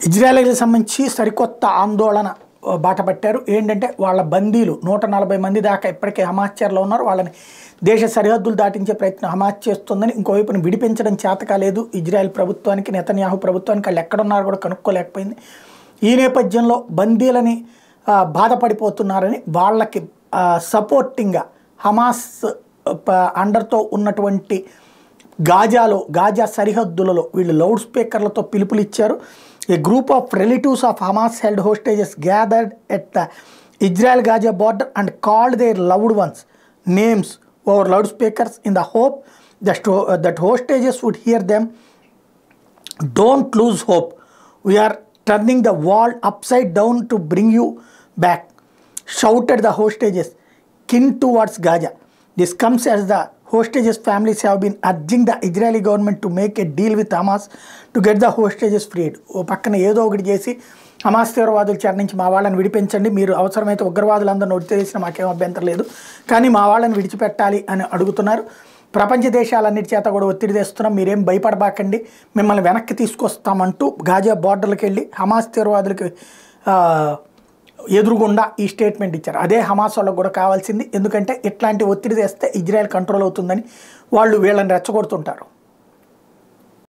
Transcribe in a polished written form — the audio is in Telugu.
ఇజ్రాయెల్కి సంబంధించి సరికొత్త ఆందోళన బాట పట్టారు. ఏంటంటే వాళ్ళ బందీలు 140 మంది దాకా ఇప్పటికే హమాస్ చెరలో ఉన్నారు. వాళ్ళని దేశ సరిహద్దులు దాటించే ప్రయత్నం హమాస్ చేస్తుందని, ఇంకోవైపున విడిపించడం చేత కాలేదు ఇజ్రాయెల్ ప్రభుత్వానికి, నెతన్యాహు ప్రభుత్వానికి. వాళ్ళు ఎక్కడున్నారో కూడా కనుక్కోలేకపోయింది. ఈ నేపథ్యంలో బందీలని బాధపడిపోతున్నారని వాళ్ళకి సపోర్టింగ్గా హమాస్ అండర్తో ఉన్నటువంటి గాజా సరిహద్దులలో వీళ్ళు లౌడ్ స్పీకర్లతో పిలుపులు ఇచ్చారు. A group of relatives of Hamas held hostages gathered at the Israel-Gaza border and called their loved ones' names over loudspeakers in the hope that hostages would hear them. Don't lose hope. We are turning the world upside down to bring you back, shouted the hostages, kin towards Gaza. This comes as the hostages' families have been urging the Israeli government to make a deal with Hamas to get the hostages freed. ఓ పక్కన ఏదో ఒకటి చేసి హమాస్ తీవ్రవాదుల చెర నుంచి మా వాళ్ళని విడిపించండి, మీరు అవసరమైతే ఉగ్రవాదులందరూ నొడితేసిన మాకేం అభ్యంతరం లేదు, కానీ మా వాళ్ళని విడిచిపెట్టాలి అని అడుగుతున్నారు. ప్రపంచ దేశాలన్నిటి చేత కూడా ఒత్తిడి తెస్తున్నాం, మీరేం భయపడబాకండి, మిమ్మల్ని వెనక్కి తీసుకొస్తామంటూ గాజా బార్డర్లకు వెళ్ళి హమాస్ తీవ్రవాదులకి ఎదురుగుండా ఈ స్టేట్మెంట్ ఇచ్చారు. అదే హమాస్ వాళ్ళకు కూడా కావాల్సింది. ఎందుకంటే ఇట్లాంటి ఒత్తిడి తెస్తే ఇజ్రాయెల్ కంట్రోల్ అవుతుందని వాళ్ళు వీళ్ళని రెచ్చగొడుతుంటారు.